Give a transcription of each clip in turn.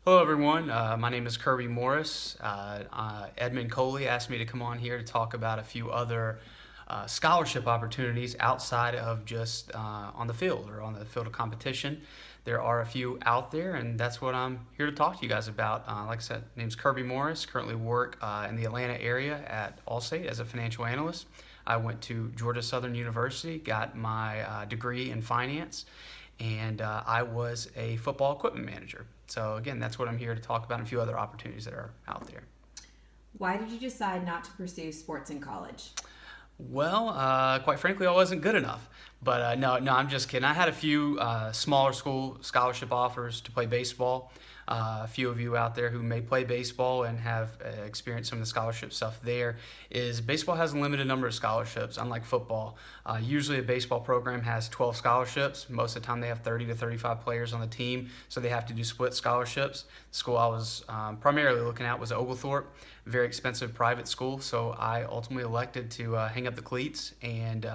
Hello, everyone. My name is Kirby Morris. Edmund Coley asked me to come on here to talk about a few other scholarship opportunities outside of just on the field or on the field of competition. There are a few out there, and that's what I'm here to talk to you guys about. Like I said, my name's Kirby Morris. Currently work in the Atlanta area at Allstate as a financial analyst. I went to Georgia Southern University, got my degree in finance, and I was a football equipment manager. So again, that's what I'm here to talk about and a few other opportunities that are out there. Why did you decide not to pursue sports in college? Well, quite frankly, I wasn't good enough. But no, I'm just kidding. I had a few smaller school scholarship offers to play baseball. A few of you out there who may play baseball and have experienced some of the scholarship stuff there is baseball has a limited number of scholarships, unlike football. Usually a baseball program has 12 scholarships. Most of the time they have 30 to 35 players on the team, so they have to do split scholarships. The school I was primarily looking at was Oglethorpe, very expensive private school, so I ultimately elected to hang up the cleats and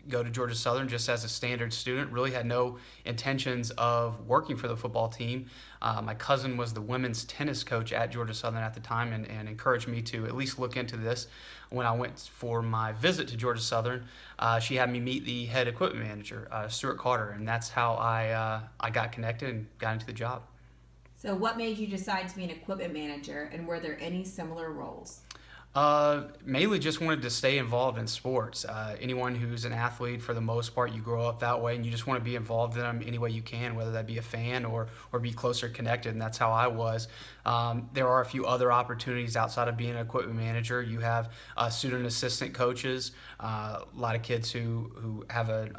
go to Georgia Southern just as a standard student. Really had no intentions of working for the football team. My cousin was the women's tennis coach at Georgia Southern at the time and encouraged me to at least look into this. When I went for my visit to Georgia Southern, she had me meet the head equipment manager, Stuart Carter, and that's how I got connected and got into the job. So, what made you decide to be an equipment manager, and were there any similar roles? Mainly just wanted to stay involved in sports. Anyone who's an athlete, for the most part, you grow up that way and you just want to be involved in them any way you can, whether that be a fan or be closer connected, and that's how I was. There are a few other opportunities outside of being an equipment manager. You have student assistant coaches, a lot of kids who have a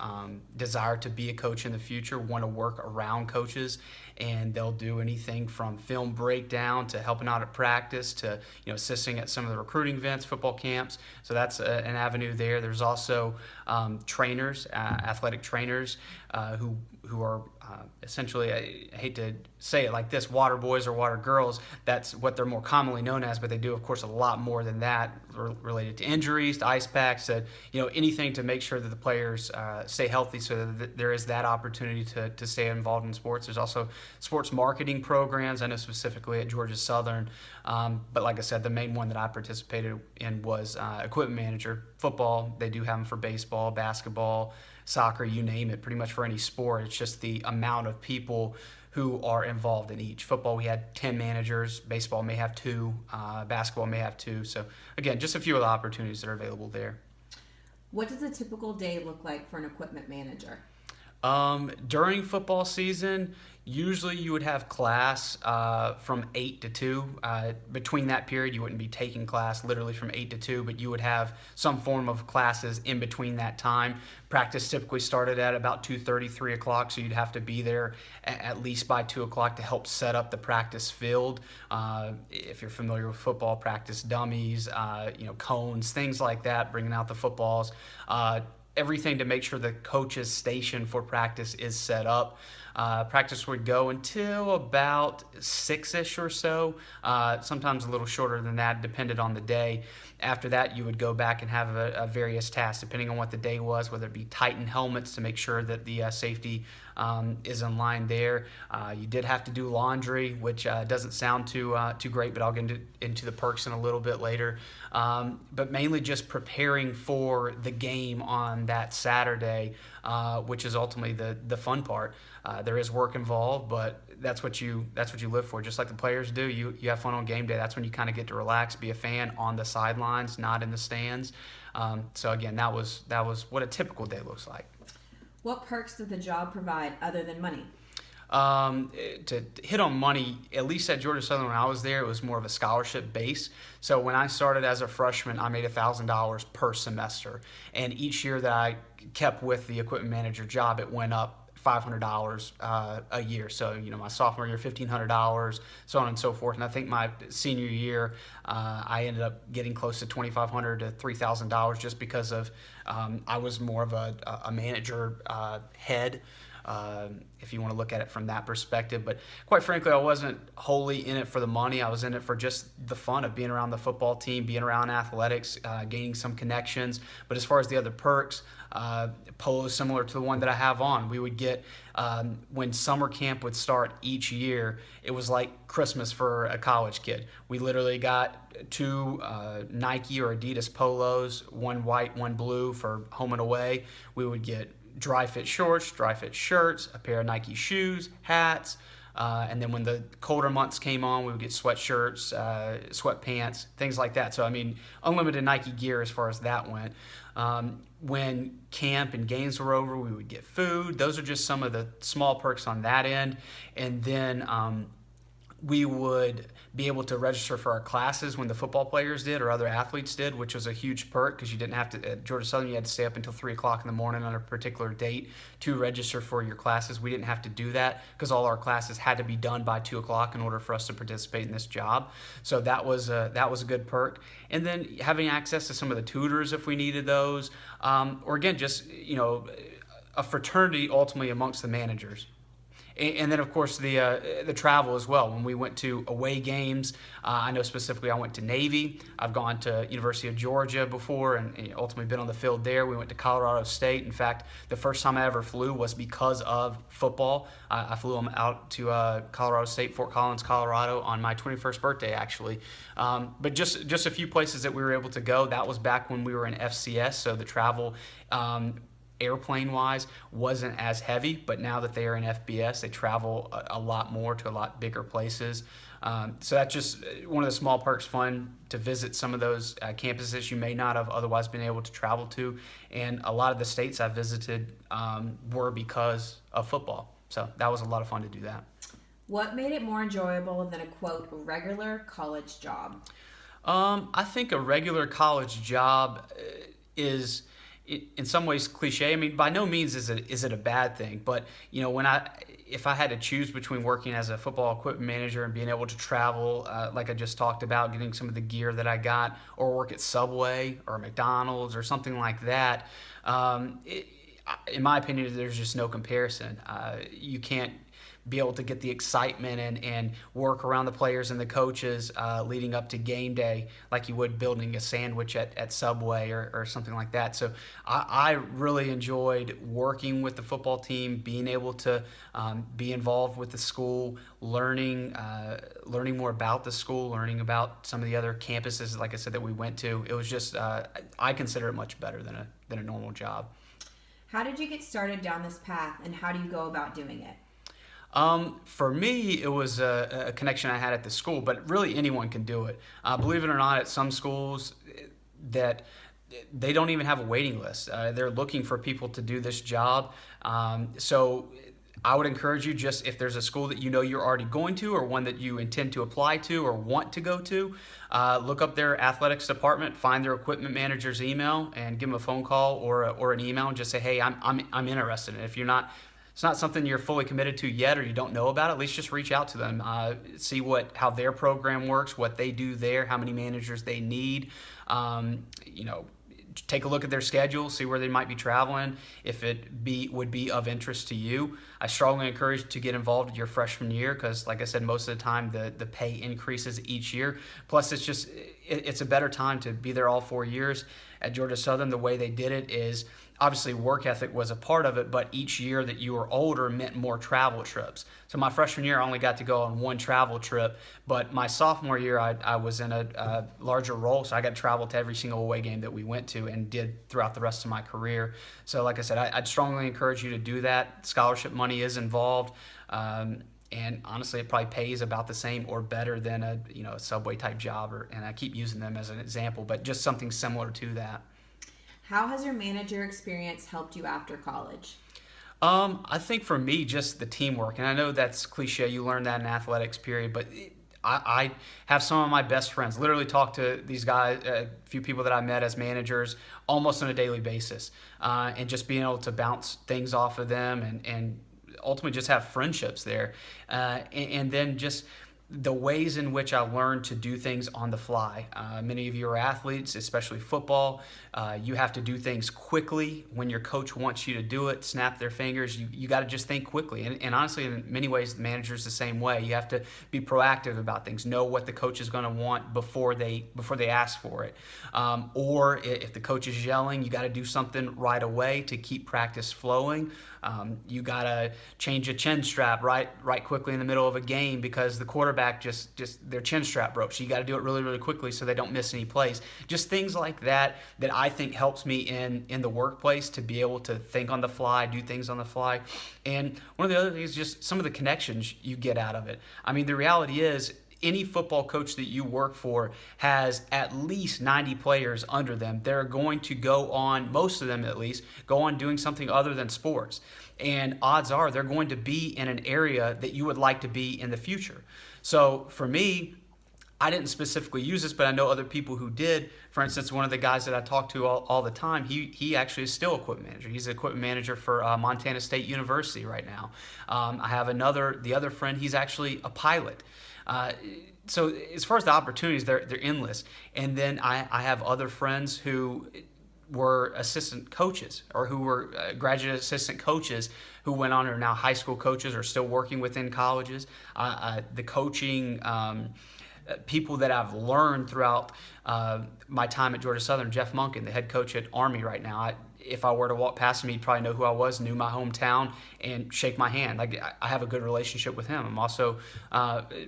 desire to be a coach in the future, want to work around coaches, and they'll do anything from film breakdown to helping out at practice to assisting at some of the recruiting events, football camps. So that's an avenue there. There's also trainers, athletic trainers who are essentially, I hate to say it like this, water boys or water girls. That's what they're more commonly known as, but they do, of course, a lot more than that related to injuries, to ice packs, to anything to make sure that the players stay healthy. So that there is that opportunity to stay involved in sports. There's also sports marketing programs. I know specifically at Georgia Southern, but like I said, the main one that I participated in was equipment manager. Football, they do have them for baseball, basketball, soccer, you name it, pretty much for any sport. It's just the amount of people who are involved in each. Football, we had 10 managers. Baseball may have 2. Basketball may have 2. So again, just a few of the opportunities that are available there. What does a typical day look like for an equipment manager? During football season, usually you would have class from 8 to 2. Between that period, you wouldn't be taking class literally from 8 to 2, but you would have some form of classes in between that time. Practice typically started at about 2:30, 3 o'clock, so you'd have to be there at least by 2 o'clock to help set up the practice field. If you're familiar with football, practice dummies, cones, things like that, bringing out the footballs. Everything to make sure the coach's station for practice is set up. Practice would go until about 6-ish or so, sometimes a little shorter than that, depended on the day. After that, you would go back and have a various tasks, depending on what the day was, whether it be tighten helmets to make sure that the safety is in line there. You did have to do laundry, which doesn't sound too great, but I'll get into the perks in a little bit later. But mainly just preparing for the game on that Saturday, which is ultimately the fun part. There is work involved, but that's what you live for. Just like the players do, you have fun on game day. That's when you kind of get to relax, be a fan on the sidelines, not in the stands. So again, that was what a typical day looks like. What perks did the job provide other than money? To hit on money, at least at Georgia Southern when I was there, it was more of a scholarship base. So when I started as a freshman, I made $1,000 per semester. And each year that I kept with the equipment manager job, it went up $500 a year. So, my sophomore year, $1,500, so on and so forth. And I think my senior year, I ended up getting close to $2,500 to $3,000 just because of I was more of a manager head. if you want to look at it from that perspective. But quite frankly, I wasn't wholly in it for the money. I was in it for just the fun of being around the football team, being around athletics, gaining some connections. But as far as the other perks, polo is similar to the one that I have on. We would get, when summer camp would start each year, it was like Christmas for a college kid. We literally got 2 Nike or Adidas polos, one white, one blue for home and away. We would get dry fit shorts, dry fit shirts, a pair of Nike shoes, hats, and then when the colder months came on, we would get sweatshirts, sweatpants, things like that. So, I mean, unlimited Nike gear as far as that went. When camp and games were over, we would get food. Those are just some of the small perks on that end. And then we would be able to register for our classes when the football players did or other athletes did, which was a huge perk because you didn't have to, at Georgia Southern, you had to stay up until 3 o'clock in the morning on a particular date to register for your classes. We didn't have to do that because all our classes had to be done by 2 o'clock in order for us to participate in this job. So that was a good perk. And then having access to some of the tutors if we needed those, or again, just, a fraternity ultimately amongst the managers. And then, of course, the travel as well. When we went to away games, I know specifically I went to Navy. I've gone to University of Georgia before and ultimately been on the field there. We went to Colorado State. In fact, the first time I ever flew was because of football. I flew them out to Colorado State, Fort Collins, Colorado on my 21st birthday, actually. But just a few places that we were able to go. That was back when we were in FCS, so the travel airplane wise wasn't as heavy, but now that they are in FBS, they travel a lot more to a lot bigger places. So that's just one of the small perks, fun to visit some of those campuses you may not have otherwise been able to travel to. And a lot of the states I visited were because of football. So that was a lot of fun to do that. What made it more enjoyable than a, quote, regular college job? I think a regular college job is in some ways cliche. I mean, by no means is it a bad thing, but if I had to choose between working as a football equipment manager and being able to travel, like I just talked about, getting some of the gear that I got, or work at Subway or McDonald's or something like that, in my opinion, there's just no comparison. You can't be able to get the excitement and work around the players and the coaches leading up to game day like you would building a sandwich at Subway or something like that. So I really enjoyed working with the football team, being able to be involved with the school, learning more about the school, learning about some of the other campuses, like I said, that we went to. It was just, I consider it much better than a normal job. How did you get started down this path, and how do you go about doing it? For me, it was a connection I had at the school, but really anyone can do it. Believe it or not, at some schools that they don't even have a waiting list. They're looking for people to do this job. So I would encourage you, just if there's a school that you're already going to or one that you intend to apply to or want to go to, look up their athletics department, find their equipment manager's email, and give them a phone call or an email and just say, hey, I'm interested. And if it's not something you're fully committed to yet or you don't know about, at least just reach out to them, see how their program works, what they do there, how many managers they need. Take a look at their schedule, see where they might be traveling, if it would be of interest to you. I strongly encourage you to get involved your freshman year because, like I said, most of the time the pay increases each year. Plus, it's a better time to be there all 4 years. At Georgia Southern, the way they did it is obviously work ethic was a part of it, but each year that you were older meant more travel trips. So my freshman year, I only got to go on one travel trip, but my sophomore year, I was in a larger role, so I got to travel to every single away game that we went to and did throughout the rest of my career. So like I said, I'd strongly encourage you to do that. Scholarship money is involved. And honestly, it probably pays about the same or better than a Subway type job, and I keep using them as an example, but just something similar to that. How has your manager experience helped you after college? I think for me, just the teamwork, and I know that's cliche. You learn that in athletics, period, but I have some of my best friends. Literally talk to these guys, a few people that I met as managers, almost on a daily basis, and just being able to bounce things off of them and ultimately just have friendships there, and then just the ways in which I learned to do things on the fly. Many of you are athletes, especially football. You have to do things quickly when your coach wants you to do it, snap their fingers. You got to just think quickly. And honestly, in many ways, the manager's the same way. You have to be proactive about things, know what the coach is going to want before they ask for it. Or if the coach is yelling, you got to do something right away to keep practice flowing. You got to change a chin strap right quickly in the middle of a game because the quarterback just their chin strap broke. So you got to do it really quickly so they don't miss any plays. Just things like that I think helps me in the workplace to be able to think on the fly, do things on the fly. And one of the other things is just some of the connections you get out of it. I mean, the reality is any football coach that you work for has at least 90 players under them. They're going to go on, most of them at least, go on doing something other than sports. And odds are they're going to be in an area that you would like to be in the future. So for me, I didn't specifically use this, but I know other people who did. For instance, one of the guys that I talk to all the time, he actually is still equipment manager. He's an equipment manager for Montana State University right now. I have the other friend, he's actually a pilot. So as far as the opportunities, they're endless. And then I have other friends who were assistant coaches or who were graduate assistant coaches who went on are now high school coaches or still working within colleges. The coaching people that I've learned throughout my time at Georgia Southern, Jeff Monken, the head coach at Army right now. If I were to walk past him, he'd probably know who I was, knew my hometown, and shake my hand. Like, I have a good relationship with him. I'm also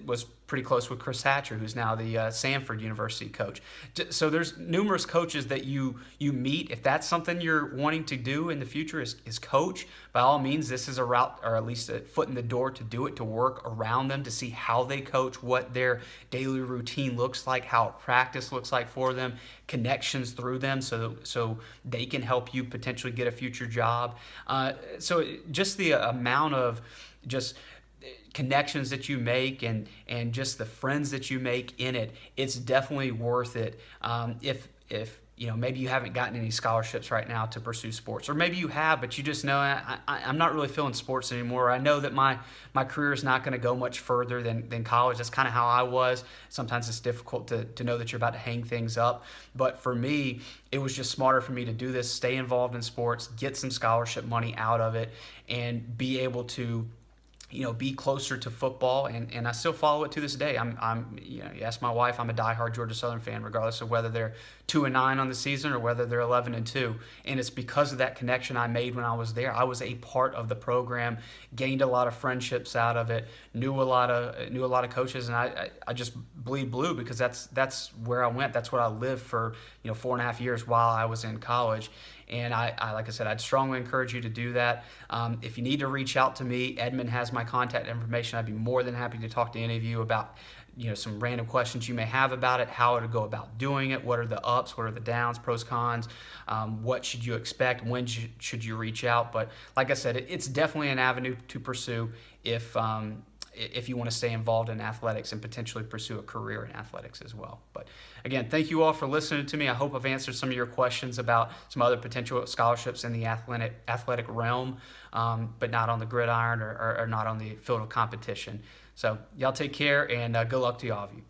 was pretty close with Chris Hatcher, who's now the Samford University coach. So there's numerous coaches that you meet. If that's something you're wanting to do in the future is coach, by all means, this is a route, or at least a foot in the door to do it, to work around them, to see how they coach, what their daily routine looks like, how practice looks like for them, connections through them so they can help you potentially get a future job. So just the amount of just connections that you make and just the friends that you make in it, it's definitely worth it. If you know, maybe you haven't gotten any scholarships right now to pursue sports, or maybe you have, but you just know I'm not really feeling sports anymore. I know that my career is not going to go much further than college. That's kind of how I was. Sometimes it's difficult to know that you're about to hang things up. But for me, it was just smarter for me to do this, stay involved in sports, get some scholarship money out of it, and be able to, you know, be closer to football, and I still follow it to this day. I'm you know, you ask my wife, I'm a diehard Georgia Southern fan, regardless of whether they're 2-9 on the season or whether they're 11-2. And it's because of that connection I made when I was there. I was a part of the program, gained a lot of friendships out of it, knew a lot of coaches, and I just bleed blue because that's where I went. That's what I lived for, you know, 4.5 years while I was in college. And I like I said, I'd strongly encourage you to do that. If you need to reach out to me, Edmund has my contact information. I'd be more than happy to talk to any of you about, you know, some random questions you may have about it, how to go about doing it, what are the ups, what are the downs, pros, cons, what should you expect, when should you reach out. But like I said, it's definitely an avenue to pursue if you want to stay involved in athletics and potentially pursue a career in athletics as well. But again, thank you all for listening to me. I hope I've answered some of your questions about some other potential scholarships in the athletic realm, but not on the gridiron or not on the field of competition. So y'all take care, and good luck to all of you.